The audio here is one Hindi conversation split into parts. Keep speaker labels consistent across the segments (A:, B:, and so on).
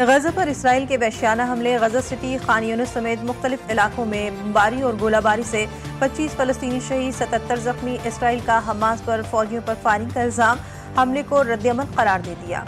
A: गजा पर इसराइल के वहशियाना हमले। गजा सिटी, खान यूनिस समेत मुख्तलिफ इलाकों में बमबारी और गोलाबारी से 25 फलस्तीनी शहीद, 77 जख्मी। इसराइल का हमास पर फौजियों पर फायरिंग का इल्जाम, हमले को रद्दअमल करार दे दिया।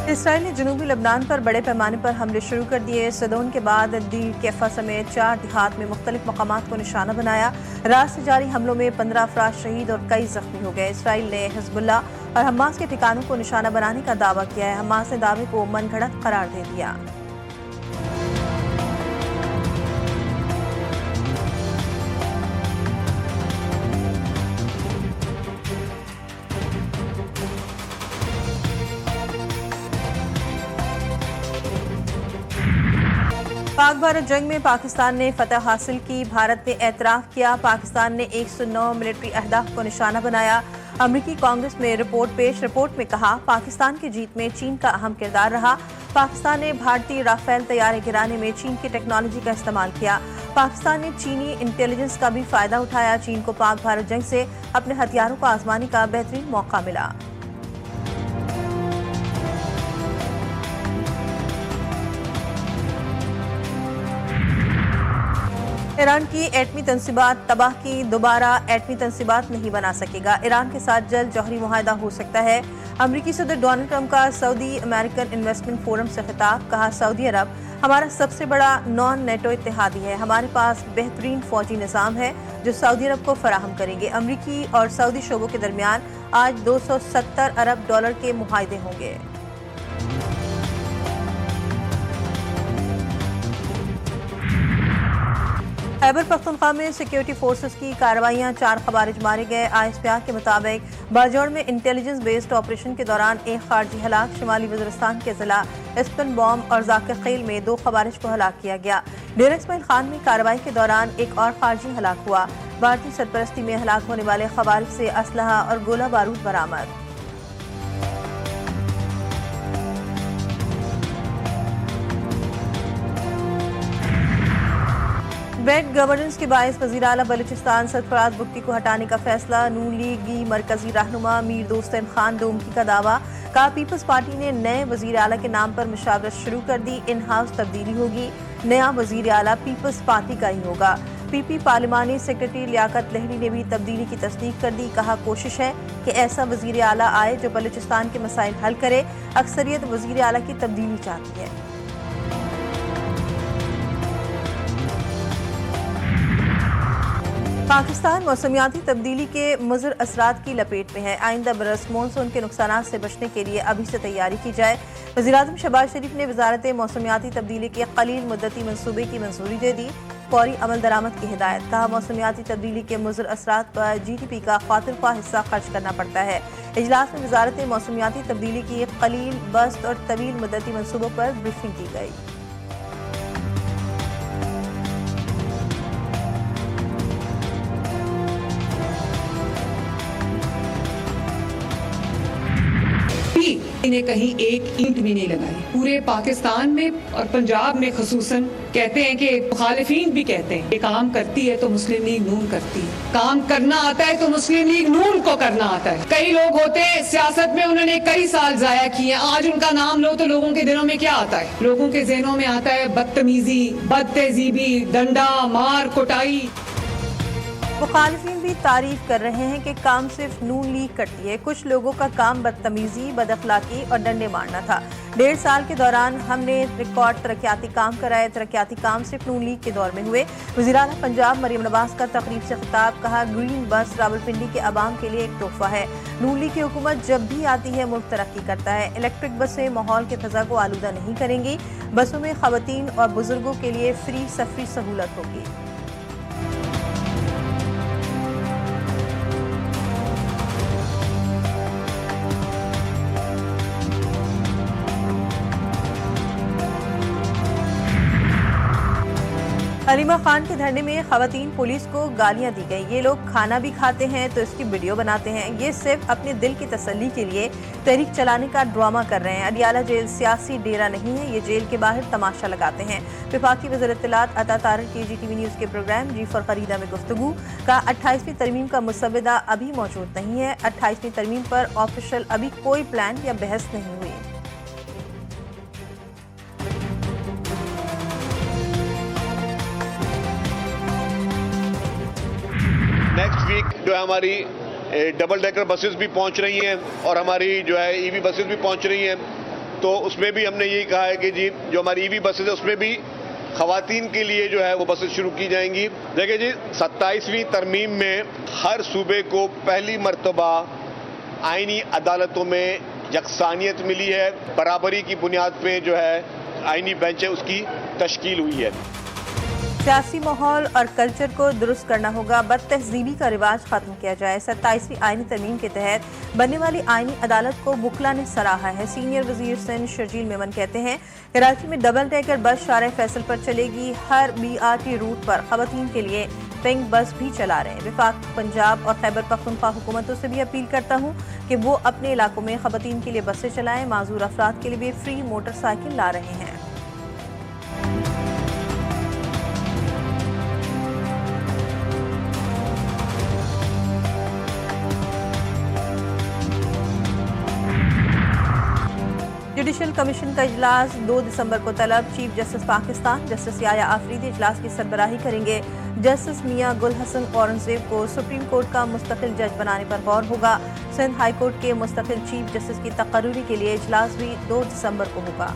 A: इसराइल ने जनूबी लबनान पर बड़े पैमाने पर हमले शुरू कर दिए। सदोन के बाद दीर कैफा समेत 4 देहात में मुख्तलिफ मकामात को निशाना बनाया। रात से जारी हमलों में 15 अफराद शहीद और कई जख्मी हो गए। इसराइल ने हिजबुल्लाह और हमास के ठिकानों को निशाना बनाने का दावा किया है। हमास ने दावे को मनगढ़ंत करार दे दिया। पाक भारत जंग में पाकिस्तान ने फतह हासिल की। भारत ने एतराफ़ किया। पाकिस्तान ने 109 मिलिट्री अहदाफ को निशाना बनाया। अमरीकी कांग्रेस में रिपोर्ट पेश। रिपोर्ट में कहा, पाकिस्तान की जीत में चीन का अहम किरदार रहा। पाकिस्तान ने भारतीय राफेल तैयारे गिराने में चीन की टेक्नोलॉजी का इस्तेमाल किया। पाकिस्तान ने चीनी इंटेलिजेंस का भी फायदा उठाया। चीन को पाक भारत जंग से अपने हथियारों को आजमाने का बेहतरीन मौका मिला। ईरान की एटमी तंसीबात तबाह की। दोबारा एटमी तंसीबात नहीं बना सकेगा। ईरान के साथ जल्द जौहरी मुआहदा हो सकता है। अमरीकी सदर डोनाल्ड ट्रंप का सऊदी अमेरिकन इन्वेस्टमेंट फोरम से खिताब। कहा, सऊदी अरब हमारा सबसे बड़ा नॉन नेटो इत्तेहादी है। हमारे पास बेहतरीन फौजी निज़ाम है जो सऊदी अरब को फराहम करेंगे। अमरीकी और सऊदी शोबों के दरमियान आज 270 अरब डॉलर के मुआहदे होंगे। खैबर पख्तूनख्वा में सिक्योरिटी फोर्सेस की कार्रवाइयां, 4 खवारिज मारे गए। आईएसपीआर के मुताबिक बाजौड़ में इंटेलिजेंस बेस्ड ऑपरेशन के दौरान एक खारजी हलाक। शिमाली वज़ीरिस्तान के जिला इस्पन बॉम्ब और जाकिर खील में 2 खवारिज को हलाक किया गया। डेरा इस्माइल खान में कार्रवाई के दौरान एक और खारजी हलाक हुआ। भारतीय सरपरस्ती में हलाक होने वाले खवारिज से असलहा और गोला बारूद बरामद। बेड गवर्नेंस के बायस वज़ीर आला बलूचिस्तान सरफराज बुगटी को हटाने का फैसला। नून लीग की मरकजी रहनुमा मीर दोस्तन खान दोमकी का दावा। कहा, पीपल्स पार्टी ने नए वज़ीर आला के नाम पर मुशावरत शुरू कर दी। इन हाउस तब्दीली होगी। नया वज़ीर आला पीपल्स पार्टी का ही होगा। पीपी पार्लिमानी सेक्रेटरी लियाकत लहरी ने भी तब्दीली की तस्दीक कर दी। कहा, कोशिश है कि ऐसा वज़ीर आला आए जो बलूचिस्तान के मसाइल हल करे। अक्सरियत वज़ीर आला की तब्दीली चाहती है। पाकिस्तान मौसमियाती तब्दीली के मुज़र असरात की लपेट में है। आइंदा बरस मानसून के नुकसानात से बचने के लिए अभी से तैयारी की जाए। वज़ीर-ए-आज़म शहबाज शरीफ ने वज़ारत मौसमियाती तब्दीली के कलील मुद्दती मंसूबे की मंजूरी दे दी। फौरी अमल दरामद की हिदायत। कहा, मौसमियाती तब्दीली के मुज़र असरात पर GDP का खातिरख्वाह हिस्सा खर्च करना पड़ता है। इजलास में वज़ारत मौसमियाती तब्दीली की कलील, बस्त और तवील मुद्दती मंसूबों पर ब्रीफिंग की गई।
B: ने कहीं एक ईंट भी नहीं लगाई। पूरे पाकिस्तान में और पंजाब में खसूसन कहते हैं कि मुखालिफीन भी कहते हैं ये काम करती है तो मुस्लिम लीग नून करती है। काम करना आता है तो मुस्लिम लीग नून को करना आता है। कई लोग होते हैं सियासत में, उन्होंने कई साल जाया किए, आज उनका नाम लो तो लोगों के दिलों में क्या आता है? लोगों के ज़हनों में आता है बदतमीजी, बदतहजीबी, डंडा मार कुटाई।
A: मुखालिफिन भी तारीफ कर रहे हैं कि काम सिर्फ नून लीग करती है। कुछ लोगों का काम बदतमीजी, बदअखलाकी और डंडे मारना था। 1.5 साल के दौरान हमने रिकॉर्ड तरक्याती काम कराए। तरक्याती काम सिर्फ नून लीग के दौर में हुए। वज़ीर-ए-आला पंजाब मरियम नवाज का तकरीब से खिताब। कहा, ग्रीन बस रावलपिंडी के अवाम के लिए एक तोहफा है। नून लीग की हुकूमत जब भी आती है मुल्क तरक्की करता है। इलेक्ट्रिक बसें माहौल के फ़ज़ा को आलूदा नहीं करेंगी। बसों में ख़वातीन और बुजुर्गों के लिए फ्री सफरी सहूलत होगी। हलीमा खान के धरने में खवातीन पुलिस को गालियां दी गई। ये लोग खाना भी खाते हैं तो इसकी वीडियो बनाते हैं। ये सिर्फ अपने दिल की तसल्ली के लिए तहरीक चलाने का ड्रामा कर रहे हैं। अडियाला जेल सियासी डेरा नहीं है, ये जेल के बाहर तमाशा लगाते हैं। वफाकी वज़ीर इत्तलात अता तारिक KGTV न्यूज़ के प्रोग्राम जी फॉर खरीदा में गुफ्तगू का 28वीं तरमीम का मुसव्वदा अभी मौजूद नहीं है। 28वीं तरमीम पर ऑफिशियल अभी कोई प्लान या बहस नहीं हुई।
C: नेक्स्ट वीक जो है हमारी डबल डेकर बसेस भी पहुंच रही हैं और हमारी जो है EV बसेस भी पहुंच रही हैं। तो उसमें भी हमने यही कहा है कि जी जो हमारी EV बसेस है उसमें भी खवातीन के लिए जो है वो बसेस शुरू की जाएंगी। देखिए जी 27वीं तरमीम में हर सूबे को पहली मर्तबा आईनी अदालतों में यकसानियत मिली है। बराबरी की बुनियाद पे जो है आईनी बेंच है उसकी तश्कील हुई है।
A: सियासी माहौल और कल्चर को दुरुस्त करना होगा, बदतहजीबी का रिवाज खत्म किया जाए। 27वीं आईनी तरमीम के तहत बनने वाली आईनी अदालत को बुकला ने सराहा है। सीनियर वजीर सिंध शर्जील मेमन कहते हैं कराची में डबल डेकर बस शारे फैसल पर चलेगी। हर BRT रूट पर खवातीन के लिए पिंक बस भी चला रहे हैं। वफाक पंजाब और खैबर पख्तूनख्वा हुकूमतों से भी अपील करता हूँ कि वो अपने इलाकों में खवातीन के लिए बसें चलाएं। माजूर अफराद के लिए भी फ्री मोटरसाइकिल ला रहे हैं। जुडिशल कमीशन का इजलास 2 दिसंबर को तलब। Chief justice Pakistan justice Yahya Afridi इजलास की सरबराही करेंगे। जस्टिस मियां गुल हसन औरंगजेब को सुप्रीम कोर्ट का मुस्तकिल जज बनाने पर गौर होगा। सिंध हाई कोर्ट के मुस्तकिल चीफ जस्टिस की तकर्री के लिए इजलास भी 2 दिसंबर को होगा।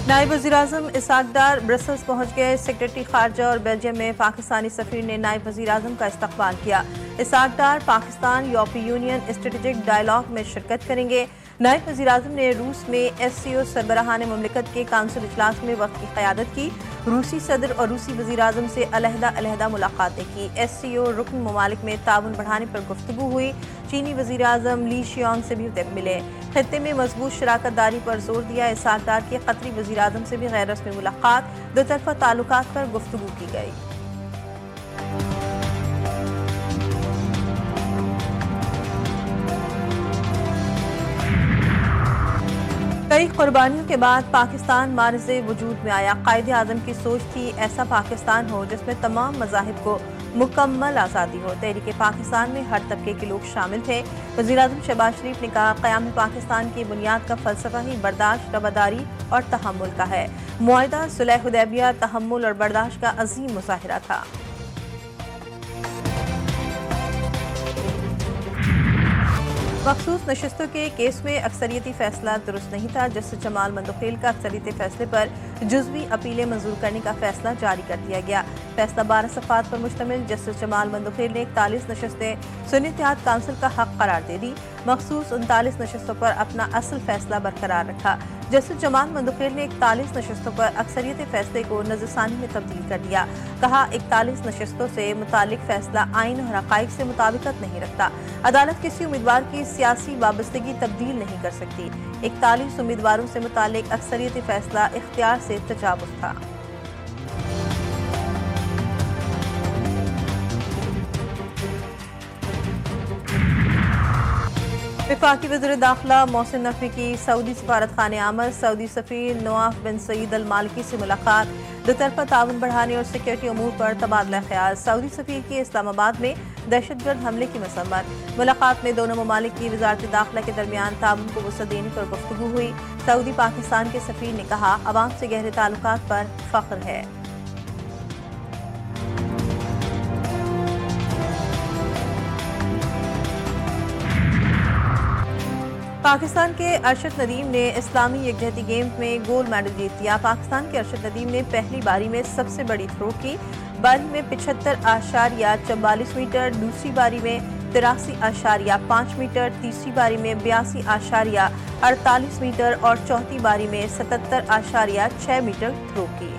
A: नायब वज़ीर-ए-आज़म इसहाक डार ब्रसल्स पहुंच गए। सेक्रेटरी खारजा और बेल्जियम में पाकिस्तानी सफीर ने नायब वज़ीर-ए-आज़म का इस्तकबाल किया। इसहाक डार पाकिस्तान यूरोपीय यूनियन स्ट्रेटेजिक डायलॉग में शिरकत करेंगे। नायब वज़ीर-ए-आज़म ने रूस में SCO सरबराहान मुमलिकत के काउंसिल इजलास में वक्त की क़यादत की। रूसी सदर और रूसी वज़ीर-ए-आज़म से अलहदा मुलाकातें की। SCO रुकन ममालिक में ताउन बढ़ाने पर गुफ्तगू हुई। चीनी वज़ीर-ए-आज़म ली शियांग से भी मिले। खित्ते में मजबूत शराकत दारी पर जोर दिया। इसहाक डार की कतरी वज़ीर-ए-आज़म से भी गैर रस्मी मुलाकात, दो तरफा ताल्लुकात पर गुफ्तगू की गई। कई कुर्बानियों के बाद पाकिस्तान मारिज़े वजूद में आया। कायदे आज़म की सोच थी ऐसा पाकिस्तान हो जिसमें तमाम मज़ाहिब को मुकम्मल आज़ादी हो। तहरीक पाकिस्तान में हर तबके के लोग शामिल थे। वज़ीर-ए-आज़म शहबाज शरीफ ने कहा क़याम पाकिस्तान की बुनियाद का फ़लसफ़ा ही बर्दाश्त, रवादारी और तहम्मुल का है। मुआहिदा सुलह हुदैबिया तहम्मुल और बर्दाश्त का अजीम मुज़ाहिरा था। मखसूस नशस्तों के केस में अक्सरियती फैसला दुरुस्त नहीं था। जस्टिस जमाल मंदोखेल का अक्सरियती फैसले पर जुज़वी अपीलें मंजूर करने का फैसला जारी कर दिया गया। फैसला 12 सफ़ात पर मुश्तमिल। जस्टिस जमाल मंदोखेल ने 41 नशस्तें सुन्नी इत्तेहाद काउंसिल का हक करार दे दी। मखसूस 39 नशस्तों पर अपना असल फैसला बरकरार रखा। जस्टिस जमाल मंदोखेल ने 41 नशस्तों पर अक्सरियती फैसले को नज़रसानी में तब्दील कर दिया। कहा 41 नशस्तों से मुतालिक फैसला आइन और हक़ाइक़ से मुताबिकत नहीं रखता। अदालत किसी उम्मीदवार की सियासी वाबस्तगी तब्दील नहीं कर सकती। 41 उम्मीदवारों से मुतालिक अक्सरियती फैसला इख्तियार से तजावुज़ था। वफाकी वज़ीर दाखिला मोहसिन नकवी की सऊदी सफारत खाने आमद। सऊदी सफ़ीर नवाफ बिन सईद अल मालिकी से मुलाकात। दोतरफा ताउन बढ़ाने और सिक्योरिटी अमूर पर तबादला ख्याल। सऊदी सफ़ीर की इस्लामाबाद में दहशतगर्द हमले की मसम्मत। मुलाकात में दोनों ममालिक की वज़ारत दाखिला के दरमियान ताउन को वसअत देने पर गुफ्तगू हुई। सऊदी पाकिस्तान के सफ़ीर ने कहा अवाम से गहरे ताल्लुकात पर फ़ख्र है। पाकिस्तान के अरशद नदीम ने इस्लामी यकजहती गेम्स में गोल्ड मेडल जीत लिया। पाकिस्तान के अरशद नदीम ने पहली बारी में सबसे बड़ी थ्रो की। बारी में 75.44 मीटर, दूसरी बारी में 83.5 मीटर, तीसरी बारी में 82.48 मीटर और चौथी बारी में 77.6 मीटर थ्रो की।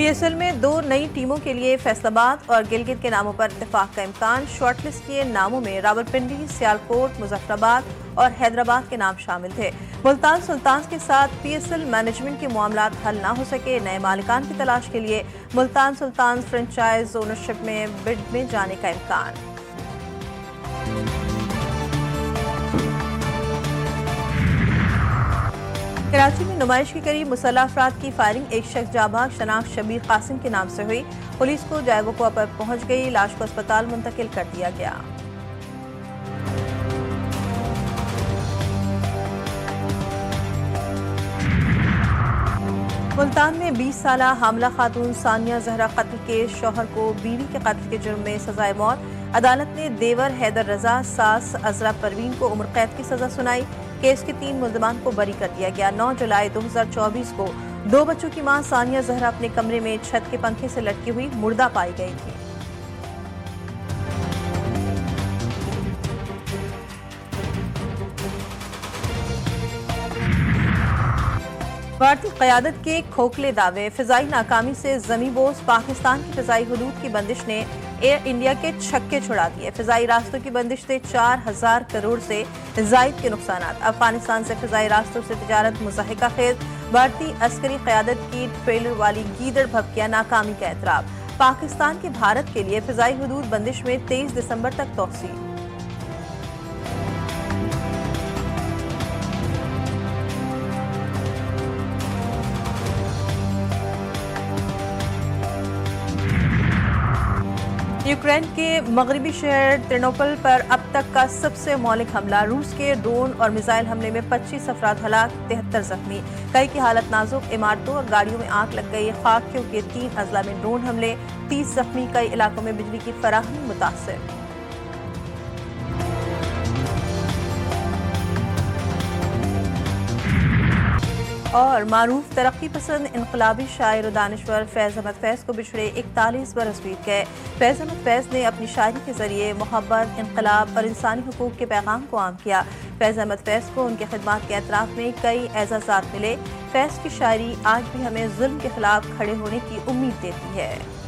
A: पीएसएल में 2 नई टीमों के लिए फैसलाबाद और गिलगित के नामों पर इत्तेफाक का इम्कान। शॉर्टलिस्ट किए नामों में रावलपिंडी, सियालकोट, मुजफ्फराबाद और हैदराबाद के नाम शामिल थे। मुल्तान सुल्तान्स के साथ पीएसएल मैनेजमेंट के मामलात हल ना हो सके। नए मालिकान की तलाश के लिए मुल्तान सुल्तान्स फ्रेंचाइज ओनरशिप में बिड में जाने का इम्कान। कराची में नुमाइश के करीब मुसल्लह अफराद की फायरिंग। एक शख्स जाबाज शनाख्त शबीर कासिम के नाम से हुई। पुलिस को जायवकुआ पर पहुंच गई। लाश को अस्पताल मुंतकिल कर दिया गया। मुल्तान में 20 साला हामला खातून सानिया जहरा कत्ल के शौहर को बीवी के कत्ल के जुर्म में सजाए मौत। अदालत ने देवर हैदर रजा, सास अजरा परवीन को उम्र कैद की सजा सुनाई। केस के 3 मुल्जमान को बरी कर दिया गया। 9 जुलाई 2024 को 2 बच्चों की मां सानिया जहरा अपने कमरे में छत के पंखे से लटकी हुई मुर्दा पाई गई थी। भारतीय क़यादत के खोखले दावे। फ़िज़ाई नाकामी से ज़मीबोस। पाकिस्तान की फ़िज़ाई हुदूद की बंदिश ने एयर इंडिया के छक्के छुड़ा दिए। फ़िज़ाई रास्तों की बंदिश से 4000 करोड़ से ज़ायद के नुकसानात। अफगानिस्तान से फ़िज़ाई रास्तों से तिजारत मुज़ाहिका खेज। भारतीय अस्करी क़यादत की ट्रेलर वाली गीदड़ भपकिया नाकामी का एतराफ़। पाकिस्तान के भारत के लिए फ़िज़ाई हुदूद बंदिश में 23 दिसंबर तक तौसील। यूक्रेन के मगरबी शहर तेरनोपिल पर अब तक का सबसे मौलिक हमला। रूस के ड्रोन और मिसाइल हमले में 25 अफराद हलाक, 73 जख्मी। कई की हालत नाजुक। इमारतों और गाड़ियों में आग लग गई। खाकियों के 3 अजला में ड्रोन हमले, 30 जख्मी। कई इलाकों में बिजली की फराहमी मुतासिर। और मारूफ तरक्की पसंद इनकलाबी शायर और दानिश्वर फैज़ अहमद फैज़ को बिछड़े 41 बरस बीत गए। फैज़ अहमद फैज़ ने अपनी शायरी के जरिए मोहब्बत, इनकलाब और इंसानी हुकूक के पैगाम को आम किया। फैज़ अहमद फैज़ को उनके खिदमात के एतराफ़ में कई एजाज़ात मिले। फैज़ की शायरी आज भी हमें जुल्म के खिलाफ खड़े होने की उम्मीद देती है।